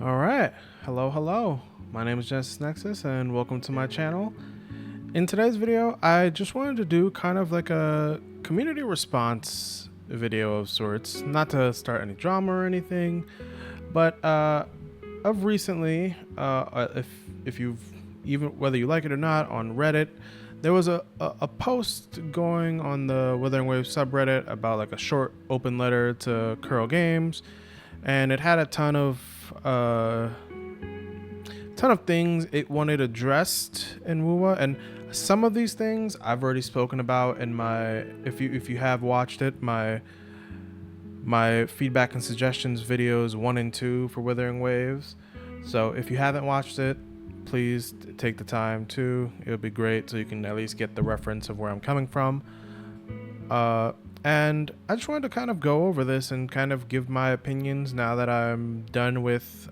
All right. Hello. My name is GenesisNexus and welcome to my channel. In today's video, I just wanted to do kind of like a community response video of sorts, not to start any drama or anything, but of recently, if you've even whether you like it or not, on Reddit, there was a post going on the Wuthering Waves subreddit about like a short open letter to kurogames, and it had a ton of things it wanted addressed in WUWA, and some of these things I've already spoken about in my, if you have watched it, my feedback and suggestions videos 1 and 2 for Wuthering Waves. So if you haven't watched it, please take the time to. It would be great so you can at least get the reference of where I'm coming from. And I just wanted to kind of go over this and kind of give my opinions now that I'm done with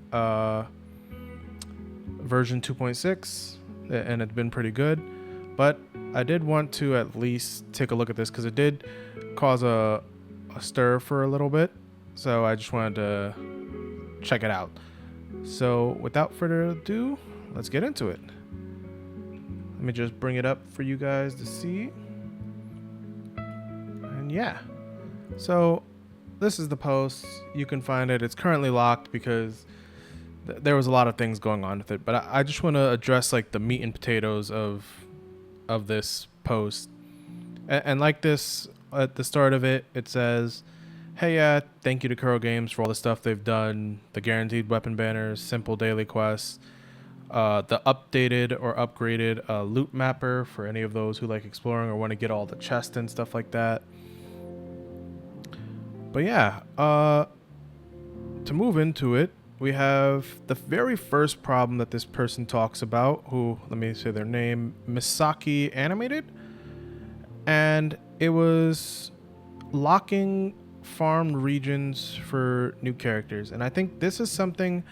version 2.6, and it's been pretty good. But I did want to at least take a look at this because it did cause a stir for a little bit. So I just wanted to check it out. So without further ado, let's get into it. Let me just bring it up for you guys to see. And yeah, so this is the post. You can find it. It's currently locked because there was a lot of things going on with it, but I just want to address like the meat and potatoes of this post. And like this, at the start of it, it says, hey, thank you to kurogames for all the stuff they've done, the guaranteed weapon banners, simple daily quests, the updated or upgraded loot mapper for any of those who like exploring or want to get all the chests and stuff like that. But yeah, to move into it, we have the very first problem that this person talks about, who, let me say their name, Misaki Animated, and it was locking farmed regions for new characters. And I think this is something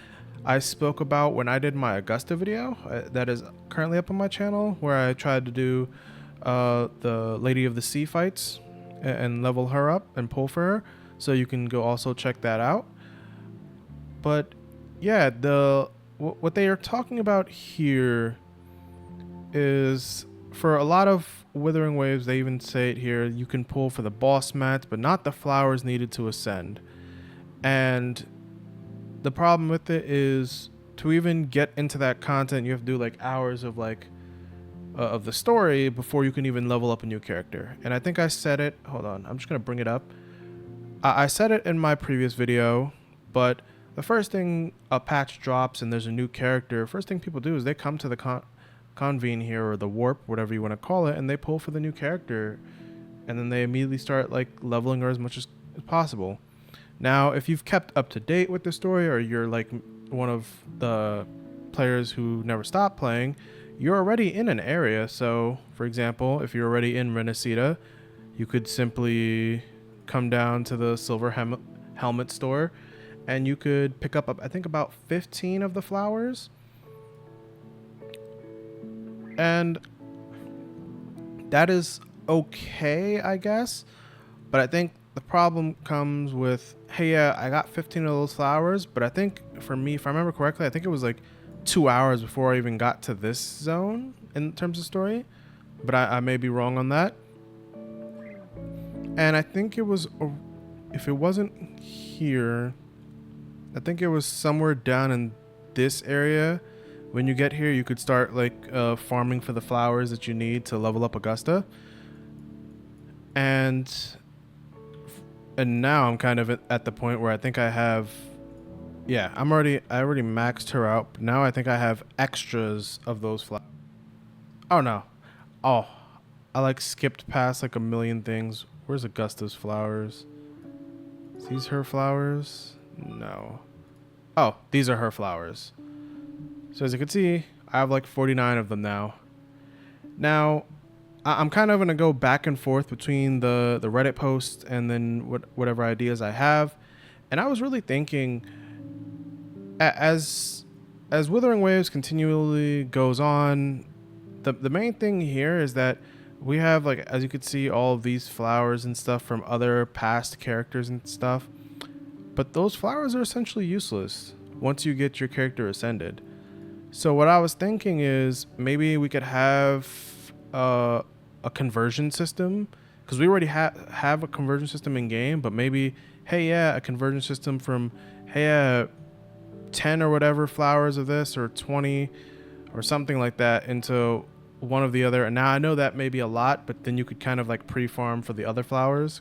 I spoke about when I did my Augusta video that is currently up on my channel, where I tried to do the Lady of the Sea fights and level her up and pull for her. So you can go also check that out. But yeah, what they are talking about here is, for a lot of Wuthering Waves, they even say it here, you can pull for the boss mats, but not the flowers needed to ascend. And the problem with it is, to even get into that content, you have to do like hours of like of the story before you can even level up a new character. And I think I said it, hold on, I'm just gonna bring it up. I said it in my previous video, but the first thing a patch drops and there's a new character, first thing people do is they come to the convene here, or the warp, whatever you want to call it, and they pull for the new character, and then they immediately start like leveling her as much as possible. Now, if you've kept up to date with the story, or you're like one of the players who never stopped playing, you're already in an area. So, for example, if you're already in Renesita, you could simply come down to the silver helmet store, and you could pick up, I think, about 15 of the flowers. And that is okay, I guess. But I think the problem comes with, hey, I got 15 of those flowers, but I think for me, if I remember correctly, I think it was like 2 hours before I even got to this zone in terms of story. But I may be wrong on that. And I think it was, if it wasn't here, I think it was somewhere down in this area. When you get here, you could start like farming for the flowers that you need to level up Augusta. And now I'm kind of at the point where I think I have, yeah, I already maxed her out. But now I think I have extras of those flowers. Oh no. Oh, I like skipped past like a million things. Where's Augusta's flowers? Is these her flowers? No. Oh, these are her flowers. So as you can see, I have like 49 of them now. Now, I'm kind of going to go back and forth between the Reddit post and then whatever ideas I have. And I was really thinking, as Wuthering Waves continually goes on, the main thing here is that we have, like, as you can see, all of these flowers and stuff from other past characters and stuff. But those flowers are essentially useless. once you get your character ascended. So what I was thinking is maybe we could have a conversion system, because we already have a conversion system in game, but maybe, hey, yeah, a conversion system from, hey, yeah, 10 or whatever flowers of this, or 20 or something like that, into one of the other. And now I know that may be a lot, but then you could kind of like pre-farm for the other flowers.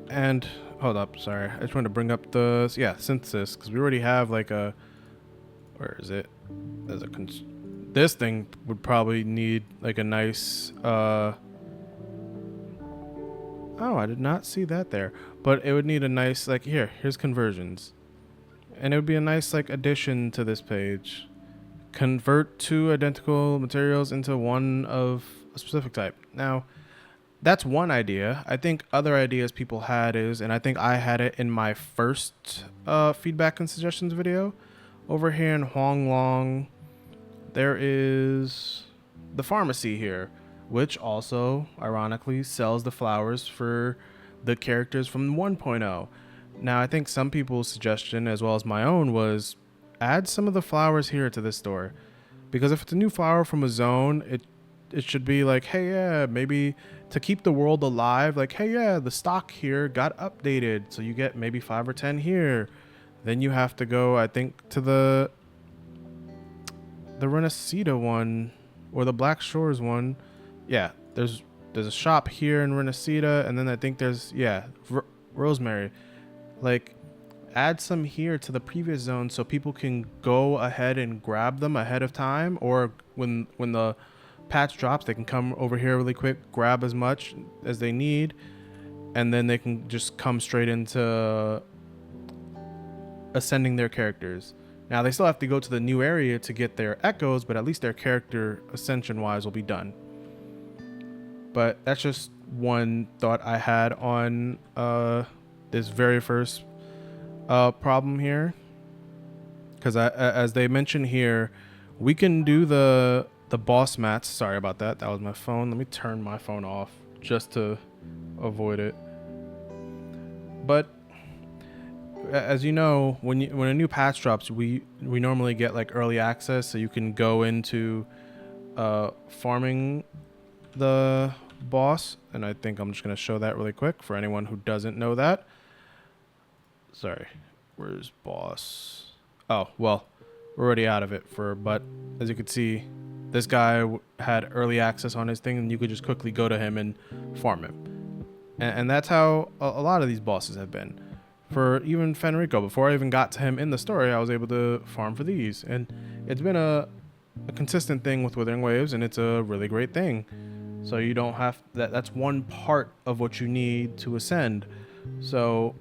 And hold up, sorry, I just wanted to bring up the synthesis, because we already have like a, where is it? There's a this thing would probably need like a nice oh, I did not see that there, but it would need a nice, like, here's conversions, and it would be a nice like addition to this page. Convert two identical materials into one of a specific type. Now, that's one idea. I think other ideas people had is, and I think I had it in my first feedback and suggestions video. Over here in Huanglong, there is the pharmacy here, which also, ironically, sells the flowers for the characters from 1.0. Now, I think some people's suggestion, as well as my own, was add some of the flowers here to this store. Because if it's a new flower from a zone, it should be like, hey, yeah, maybe to keep the world alive, like, hey, yeah, the stock here got updated, so you get maybe 5 or 10 here. Then you have to go, I think, to the Renacida one, or the Black Shores one. Yeah, there's a shop here in Renacida, and then I think there's, Rosemary. Like, add some here to the previous zone so people can go ahead and grab them ahead of time, or when the patch drops, they can come over here really quick, grab as much as they need, and then they can just come straight into ascending their characters. Now, they still have to go to the new area to get their echoes, but at least their character ascension wise will be done. But that's just one thought I had on this very first problem here, because as they mention here, we can do the boss mats. Sorry about that, was my phone. Let me turn my phone off just to avoid it. But as you know, when a new patch drops, we normally get like early access, so you can go into farming the boss. And I think I'm just going to show that really quick for anyone who doesn't know that. Sorry, where's boss? Oh, well, we're already out of it but as you can see, this guy had early access on his thing, and you could just quickly go to him and farm him. And that's how a lot of these bosses have been. For even Fenrico, before I even got to him in the story, I was able to farm for these. And it's been a consistent thing with Wuthering Waves, and it's a really great thing. So you don't have that's one part of what you need to ascend. So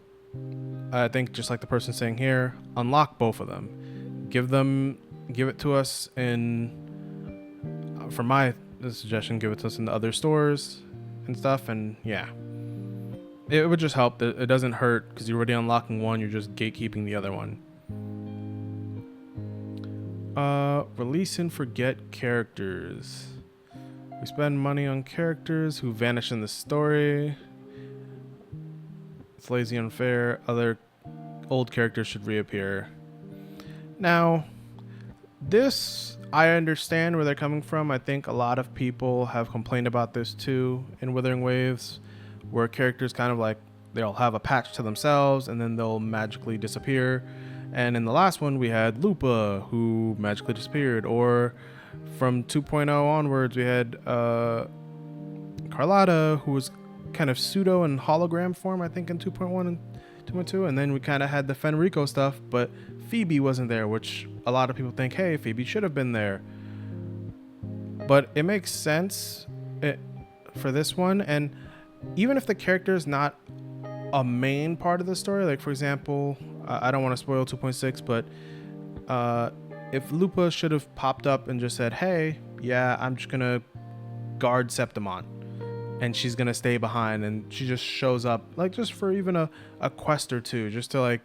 I think, just like the person saying here, unlock both of them. Give it to us in, for my suggestion, give it to us in the other stores and stuff. And yeah, it would just help. It doesn't hurt, because you're already unlocking one, you're just gatekeeping the other one. Release and forget characters. We spend money on characters who vanish in the story. It's lazy, unfair. Other old characters should reappear. Now, this, I understand where they're coming from. I think a lot of people have complained about this too in Wuthering Waves, where characters kind of like, they'll have a patch to themselves and then they'll magically disappear. And in the last one, we had Lupa, who magically disappeared. Or from 2.0 onwards, we had Carlotta, who was kind of pseudo and hologram form, I think, in 2.1 and 2.2. And then we kind of had the Fenrico stuff, but Phoebe wasn't there, which a lot of people think, hey, Phoebe should have been there. But it makes sense for this one. And even if the character is not a main part of the story, like, for example, I don't want to spoil 2.6, but if Lupa should have popped up and just said, hey, yeah, I'm just going to guard Septimon, and she's going to stay behind, and she just shows up, like, just for even a quest or two, just to, like,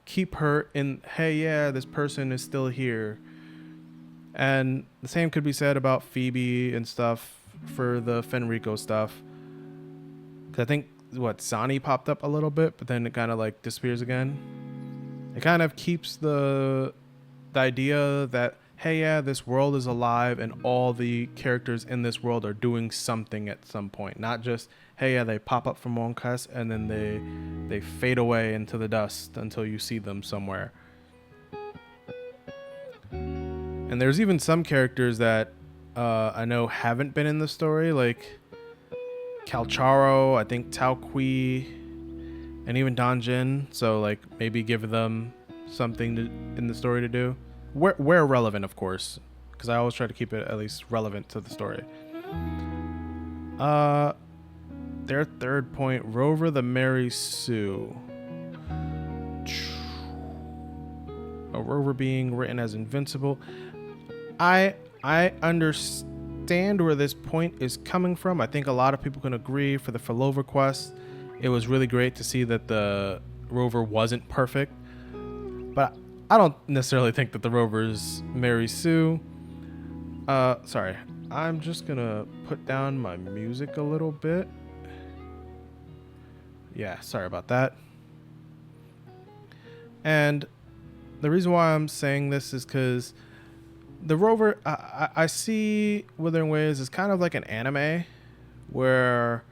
keep her in, hey, yeah, this person is still here. And the same could be said about Phoebe and stuff for the Fenrico stuff. Because I think Zani popped up a little bit, but then it kind of like disappears again. It kind of keeps the idea that, hey, yeah, this world is alive and all the characters in this world are doing something at some point. Not just, hey, yeah, they pop up from one quest and then they fade away into the dust until you see them somewhere. And there's even some characters that I know haven't been in the story, like Calcharo, I think Tao Kui, and even Danjin. So like maybe give them something in the story to do, where relevant, of course, because I always try to keep it at least relevant to the story. Their third point, Rover the Mary Sue. A Rover being written as invincible. I understand where this point is coming from. I think a lot of people can agree for the Falova quest. It was really great to see that the Rover wasn't perfect. But I don't necessarily think that the Rover's Mary Sue. Sorry. I'm just gonna put down my music a little bit. Yeah, sorry about that. And the reason why I'm saying this is because the Rover, I see Wuthering Waves as kind of like an anime where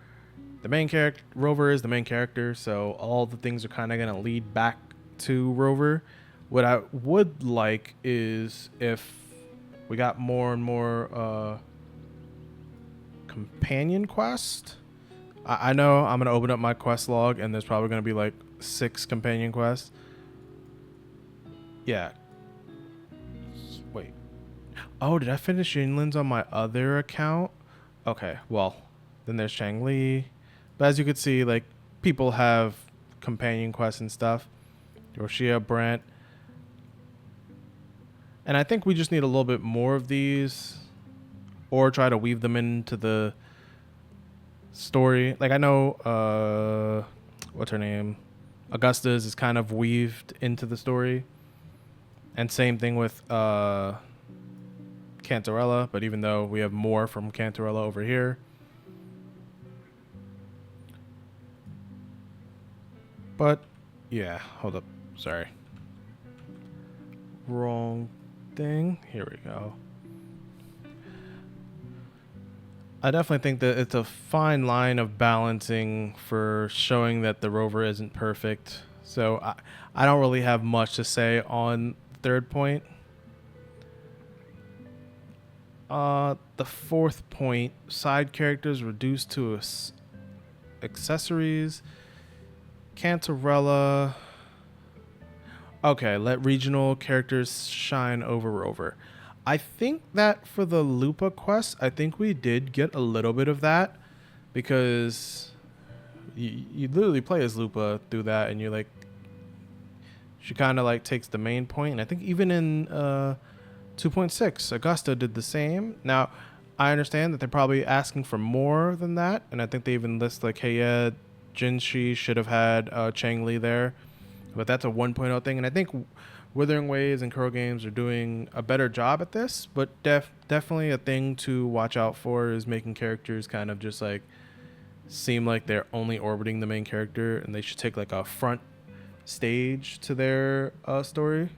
the main character, Rover, is the main character, so all the things are kind of going to lead back to Rover. What I would like is if we got more and more companion quest. I know I'm going to open up my quest log and there's probably going to be like 6 companion quests. Yeah. Wait. Oh, did I finish Yinlin's on my other account? Okay, well, then there's Changli. But as you can see, like, people have companion quests and stuff. Yoshia, Brent. And I think we just need a little bit more of these. Or try to weave them into the story. Like, I know, what's her name? Augusta's is kind of weaved into the story. And same thing with Cantarella, but even though we have more from Cantarella over here. But, yeah, hold up. Sorry. Wrong thing. Here we go. I definitely think that it's a fine line of balancing for showing that the Rover isn't perfect. So I don't really have much to say on third point. The fourth point, side characters reduced to accessories. Cantarella. Okay, let regional characters shine over Rover. I think that for the Lupa quest, I think we did get a little bit of that because you literally play as Lupa through that, and you like, she kind of like takes the main point. And I think even in 2.6, Augusta did the same. Now, I understand that they're probably asking for more than that, and I think they even list like, hey, yeah, Jinshi should have had Changli there, but that's a 1.0 thing, and I think Wuthering Waves and kurogames are doing a better job at this, but definitely a thing to watch out for is making characters kind of just like seem like they're only orbiting the main character, and they should take like a front stage to their story.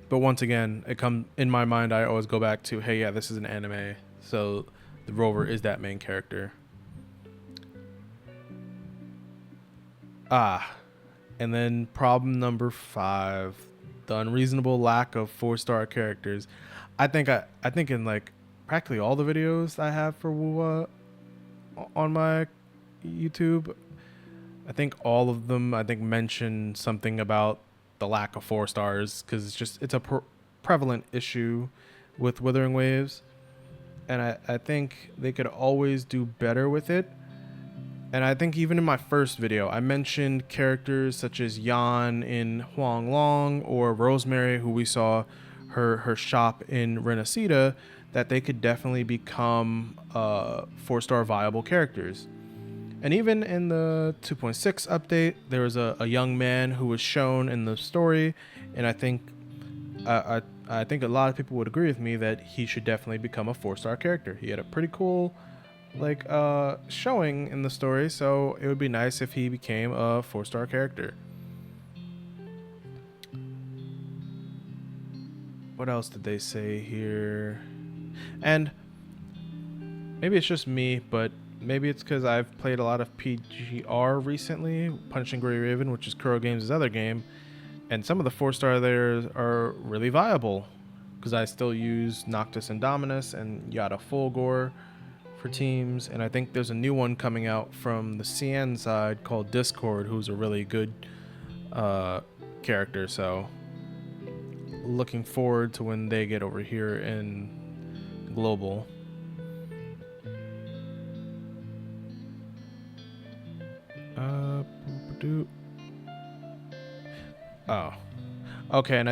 But once again, it comes in my mind, I always go back to, hey, yeah, this is an anime, so the Rover is that main character. And then problem number 5, the unreasonable lack of 4-star characters. I think in like practically all the videos I have for WUWA on my YouTube, I think all of them mention something about the lack of 4 stars, because it's a prevalent issue with Wuthering Waves, and I think they could always do better with it. And I think even in my first video, I mentioned characters such as Yan in Huang Long or Rosemary, who we saw her shop in Renacida, that they could definitely become 4-star viable characters. And even in the 2.6 update, there was a young man who was shown in the story, and I think a lot of people would agree with me that he should definitely become a 4-star character. He had a pretty cool like showing in the story, so it would be nice if he became a 4-star character. What else did they say here? And maybe it's just me, but maybe it's because I've played a lot of PGR recently, Punishing Gray Raven, which is kurogames' other game, and some of the 4-star there are really viable because I still use Noctis and Dominus and Yada Fulgor for teams, and I think there's a new one coming out from the CN side called Discord, who's a really good character, so looking forward to when they get over here in global. Oh, okay, and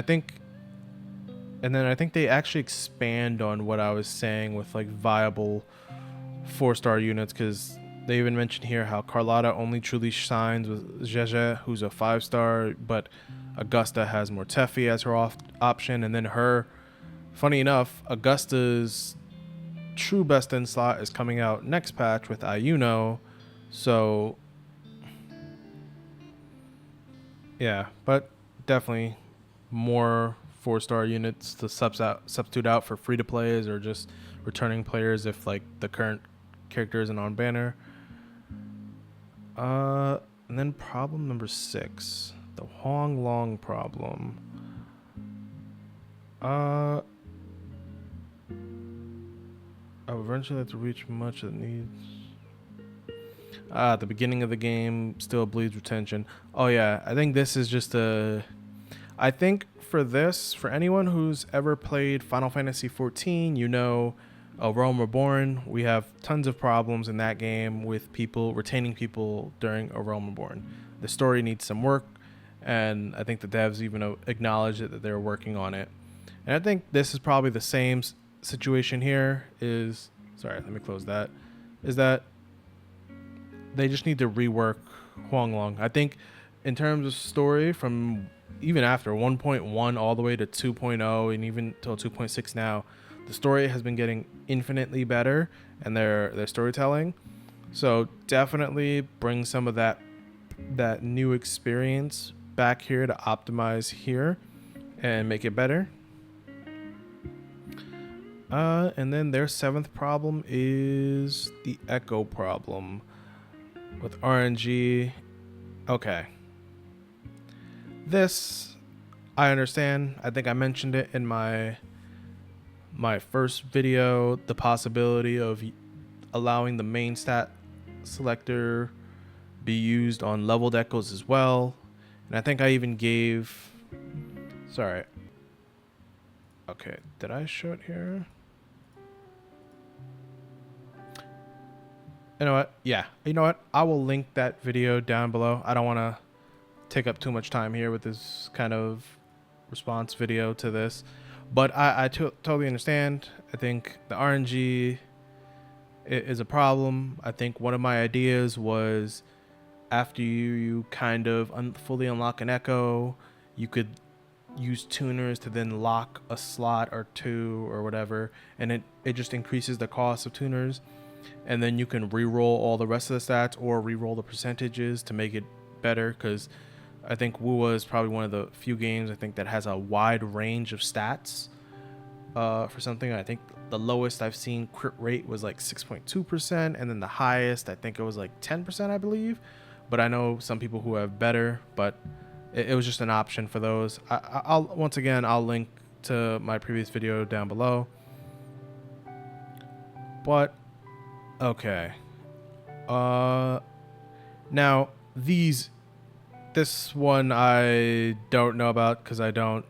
then I think they actually expand on what I was saying with like viable 4-star units, because they even mentioned here how Carlotta only truly shines with Zhezhe, who's a 5-star, but Augusta has Mortefi as her option, and then funny enough, Augusta's true best in slot is coming out next patch with Ayuno, so yeah, but definitely more 4-star units to substitute out for free to plays or just returning players if like the current character isn't on banner. And then problem number 6, the Huang Long problem. I'll eventually have to reach much of the needs. At the beginning of the game, still bleeds retention. Oh yeah, I think this is just I think for anyone who's ever played Final Fantasy XIV, you know, Realm Reborn, we have tons of problems in that game with people retaining people during A Realm Reborn. The story needs some work, and I think the devs even acknowledge that they're working on it. And I think this is probably the same situation here. Sorry, let me close that. Is that they just need to rework Huang Long. I think in terms of story, from even after 1.1 all the way to 2.0 and even till 2.6 now, the story has been getting infinitely better, and their storytelling. So definitely bring some of that new experience back here to optimize here and make it better. And then their 7th problem is the echo problem with RNG. Okay. This, I understand. I think I mentioned it in my first video, the possibility of allowing the main stat selector be used on leveled echoes as well. And I think I even gave... Sorry. Okay, did I show it here? You know what? Yeah. You know what? I will link that video down below. I don't want to take up too much time here with this kind of response video to this. But I totally understand. I think the RNG is a problem. I think one of my ideas was after you kind of fully unlock an echo, you could use tuners to then lock a slot or 2 or whatever. And it just increases the cost of tuners. And then you can re-roll all the rest of the stats or re-roll the percentages to make it better, because I think WUA is probably one of the few games I think that has a wide range of stats for something. I think the lowest I've seen crit rate was like 6.2%, and then the highest I think it was like 10%, I believe. But I know some people who have better, but it was just an option for those. I'll once again, I'll link to my previous video down below. But okay. Now this one I don't know about because I don't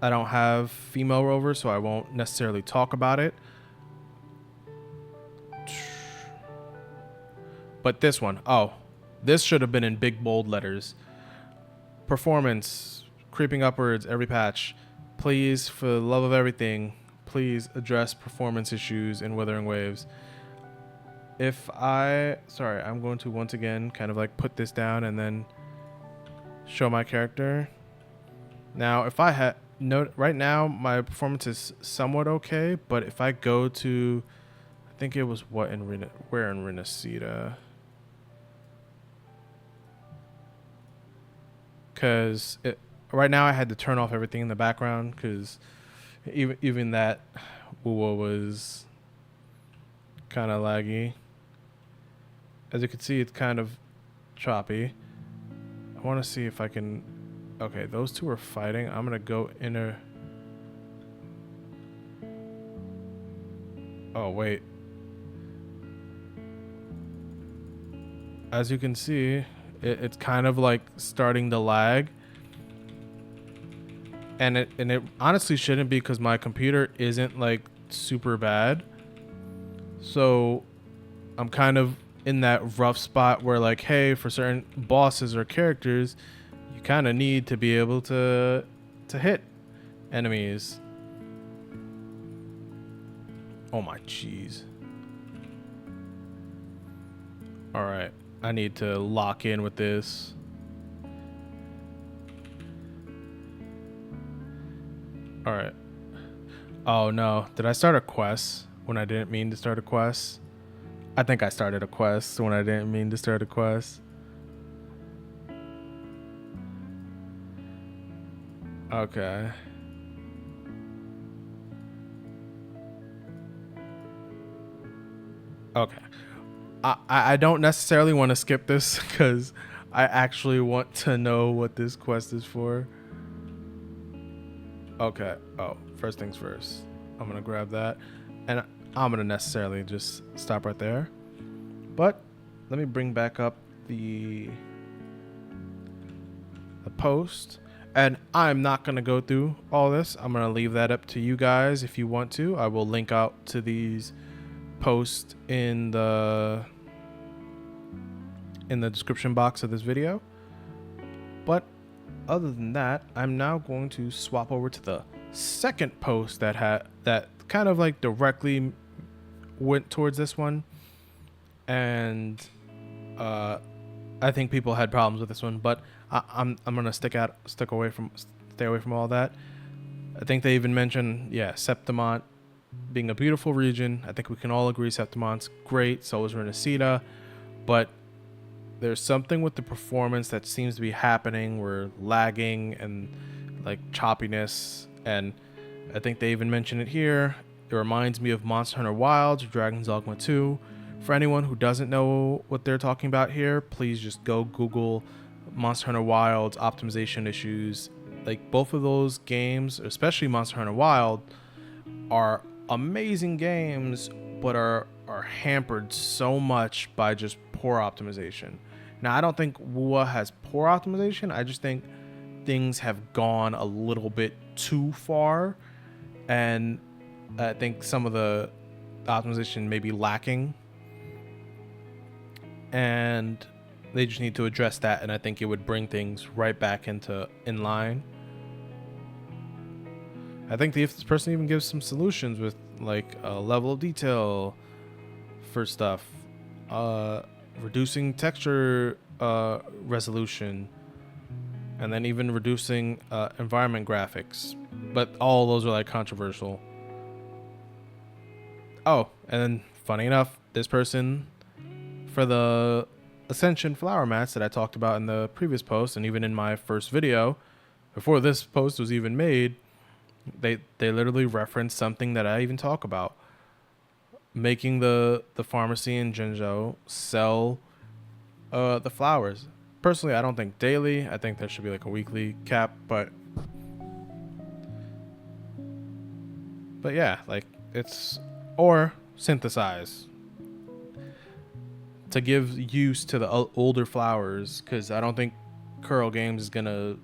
have female rover, so I won't necessarily talk about it. But this one, this should have been in big bold letters. Performance creeping upwards every patch. Please, for the love of everything, please address performance issues in Wuthering Waves. I'm going to once again kind of like put this down and then show my character. Now, if I had, note right now my performance is somewhat okay, but if I go to, I think it was where in Renacita, because right now I had to turn off everything in the background because even that was kind of laggy. As you can see, it's kind of choppy. I want to see if I can. Okay, those two are fighting. I'm gonna go inner. Oh wait. As you can see, it's kind of like starting to lag, and it honestly shouldn't be because my computer isn't like super bad. So I'm kind of in that rough spot where, like, hey, for certain bosses or characters, you kind of need to be able to hit enemies. Oh my jeez. All right, I need to lock in with this. All right. Oh no, did I start a quest when I didn't mean to start a quest? I think I started a quest when I didn't mean to start a quest. Okay. Okay. I don't necessarily want to skip this because I actually want to know what this quest is for. Okay. Oh, first things first. I'm going to grab that. And I'm going to necessarily just stop right there. But let me bring back up the post. And I'm not going to go through all this. I'm going to leave that up to you guys if you want to. I will link out to these posts in the description box of this video. But other than that, I'm now going to swap over to the second post that kind of like directly went towards this one, and I think people had problems with this one, but I'm gonna stay away from all that. I think they even mentioned, Septimont being a beautiful region. I think we can all agree Septimont's great. So is Renacita, but there's something with the performance that seems to be happening. We're lagging and like choppiness, and I think they even mention it here. It reminds me of Monster Hunter Wilds or Dragon's Dogma 2. For anyone who doesn't know what they're talking about here, please just go Google Monster Hunter Wilds optimization issues. Like, both of those games, especially Monster Hunter Wild, are amazing games, but are hampered so much by just poor optimization. Now, I don't think WUA has poor optimization. I just think things have gone a little bit too far, and I think some of the optimization may be lacking, and they just need to address that, and I think it would bring things right back in line. I think if this person even gives some solutions with like a level of detail for stuff, reducing texture resolution, and then even reducing environment graphics, but all those are like controversial. Oh, and then funny enough, this person, for the Ascension flower mats that I talked about in the previous post, and even in my first video before this post was even made, they literally referenced something that I even talk about, making the pharmacy in Jinzhou sell the flowers. Personally, I don't think daily. I think there should be like a weekly cap, but yeah, like it's, or synthesize to give use to the older flowers, because I don't think kurogames is gonna,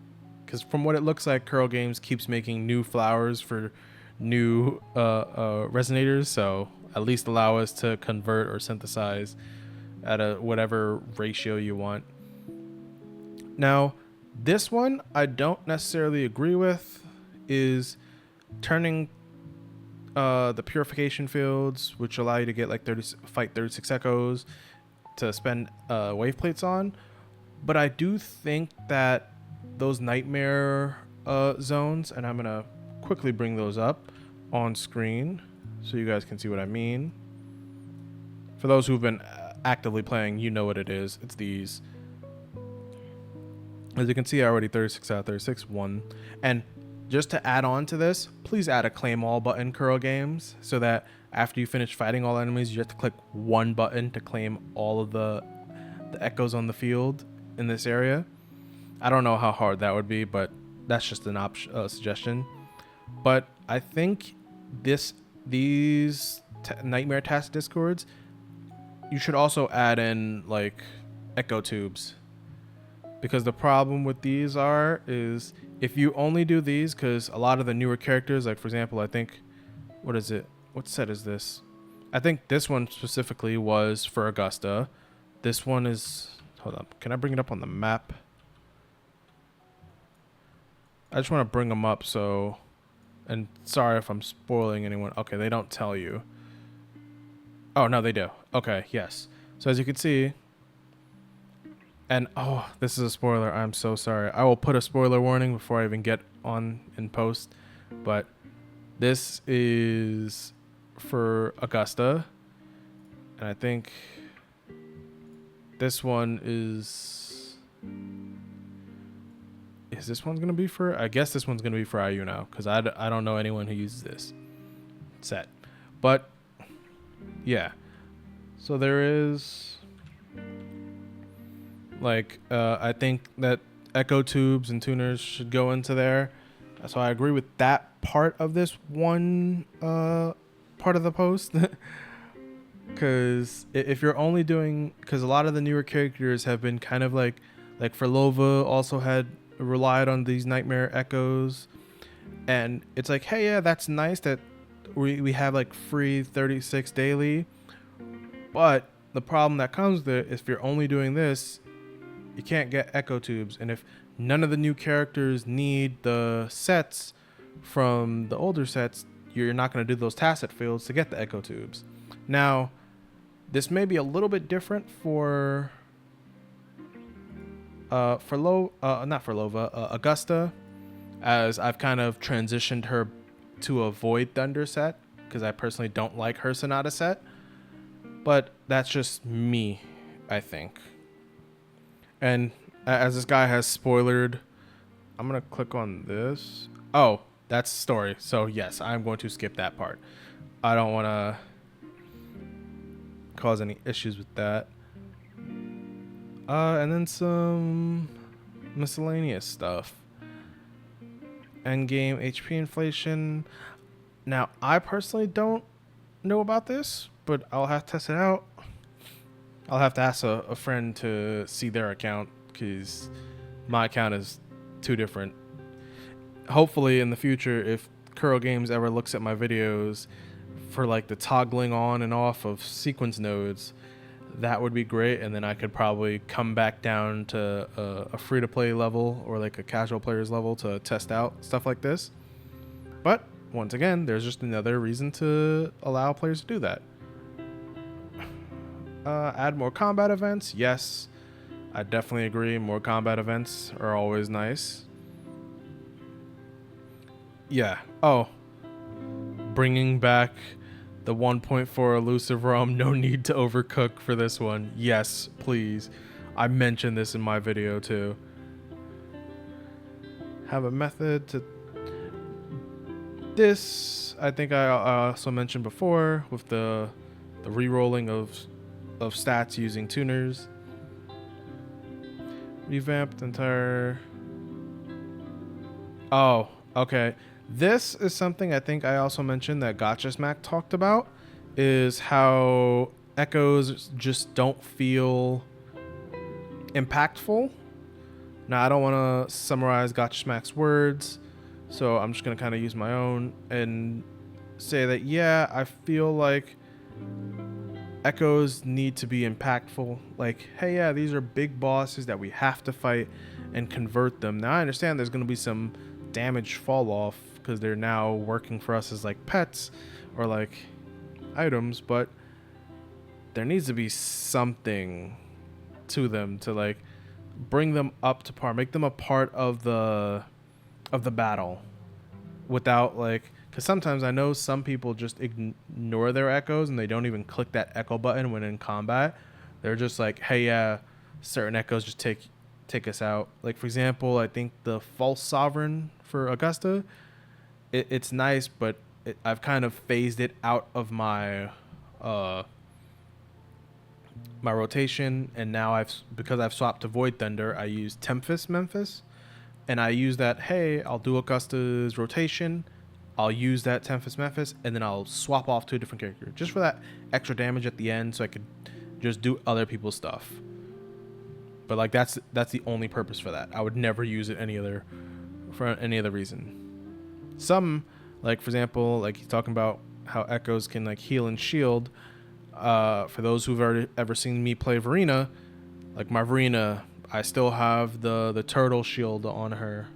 because from what it looks like, kurogames keeps making new flowers for new resonators, so at least allow us to convert or synthesize at a whatever ratio you want. Now, this one I don't necessarily agree with, is turning the purification fields, which allow you to get like 36 echoes, to spend wave plates on. But I do think that those nightmare zones, and I'm gonna quickly bring those up on screen so you guys can see what I mean. For those who've been actively playing, you know what it is. It's these. As you can see, already 36 out of 36, 1. And just to add on to this, please add a claim all button, kurogames, so that after you finish fighting all enemies, you have to click one button to claim all of the echoes on the field in this area. I don't know how hard that would be, but that's just an suggestion. But I think these nightmare task discords, you should also add in like echo tubes, because the problem with these is if you only do these, because a lot of the newer characters, like for example, I think, what set is this? I think this one specifically was for Augusta. This one is, hold up, can I bring it up on the map? I just want to bring them up so, and sorry if I'm spoiling anyone. Okay, they don't tell you. Oh, no, they do. Okay, yes. So as you can see, and oh, this is a spoiler. I'm so sorry. I will put a spoiler warning before I even get on in post. But this is for Augusta. And I think this one is this one's going to be for, I guess this one's going to be for IU now, because I don't know anyone who uses this set. But yeah, so there is like I think that echo tubes and tuners should go into there. So I agree with that part of this one part of the post. Because if you're only doing, because a lot of the newer characters have been kind of like Ferlova also had relied on these nightmare echoes, and it's like, hey, yeah, that's nice that we have like free 36 daily, but the problem that comes with it is if you're only doing this, you can't get echo tubes, and if none of the new characters need the sets from the older sets, you're not going to do those tacit fields to get the echo tubes. Now, this may be a little bit different for Augusta, as I've kind of transitioned her to a Void Thunder set, because I personally don't like her Sonata set. But that's just me, I think. And as this guy has spoilered, I'm going to click on this. Oh, that's story. So yes, I'm going to skip that part. I don't want to cause any issues with that. And then some miscellaneous stuff. Endgame HP inflation. Now, I personally don't know about this, but I'll have to test it out. I'll have to ask a friend to see their account, because my account is too different. Hopefully in the future, if kurogames ever looks at my videos for like the toggling on and off of sequence nodes, that would be great, and then I could probably come back down to a free-to-play level or like a casual player's level to test out stuff like this. But once again, there's just another reason to allow players to do that. Add more combat events. Yes, I definitely agree. More combat events are always nice. Yeah. Oh, bringing back the 1.4 elusive ROM, no need to overcook for this one. Yes, please. I mentioned this in my video too. Have a method to this. I think I also mentioned before with the re-rolling of stats using tuners. Revamped entire. Oh, okay. This is something I think I also mentioned that GenesisNexus talked about, is how echoes just don't feel impactful. Now, I don't want to summarize GenesisNexus words, so I'm just going to kind of use my own and say that, yeah, I feel like echoes need to be impactful. Like, hey, yeah, these are big bosses that we have to fight and convert them. Now, I understand there's going to be some damage fall off, because they're now working for us as like pets or like items, but there needs to be something to them to like bring them up to par, make them a part of the of the battle without like, because sometimes I know some people just ignore their echoes and they don't even click that echo button when in combat. They're just like, hey, yeah, certain echoes just take us out. Like, for example, I think the false sovereign for Augusta, it's nice, but I've kind of phased it out of uh my rotation, and now because I've swapped to Void Thunder, I use Tempest Memphis, and I use that. Hey, I'll do Augusta's rotation, I'll use that Tempest Memphis, and then I'll swap off to a different character just for that extra damage at the end, so I could just do other people's stuff. But like that's the only purpose for that. I would never use it for any other reason. Some, like for example, like he's talking about how echoes can like heal and shield. For those who've ever seen me play Verena, like my Verena, I still have the turtle shield on her,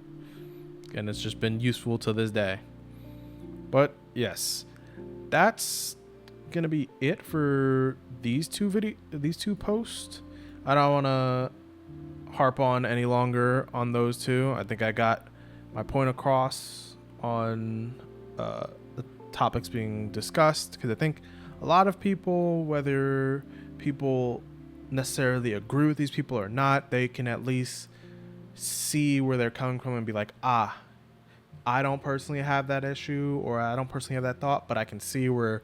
and it's just been useful to this day. But yes, that's gonna be it for these two posts. I don't want to harp on any longer on those two. I think I got my point across on the topics being discussed, because I think a lot of people, whether people necessarily agree with these people or not, they can at least see where they're coming from and be like, I don't personally have that issue, or I don't personally have that thought, but I can see where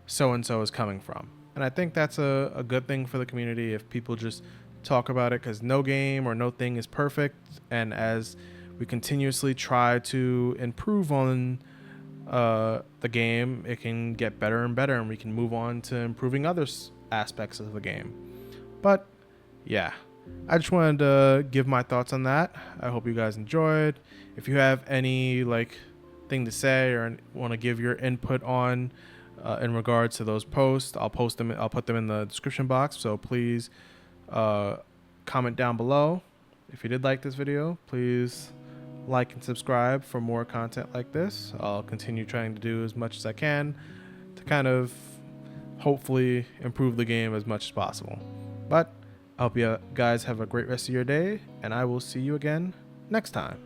so-and-so is coming from. And I think that's a good thing for the community if people just talk about it, because no game or no thing is perfect. And as we continuously try to improve on the game, it can get better and better, and we can move on to improving other aspects of the game. But yeah, I just wanted to give my thoughts on that. I hope you guys enjoyed. If you have any like thing to say or want to give your input on in regards to those posts, I'll post them. I'll put them in the description box. So please comment down below. If you did like this video, please like and subscribe for more content like this. I'll continue trying to do as much as I can to kind of hopefully improve the game as much as possible. But I hope you guys have a great rest of your day, and I will see you again next time.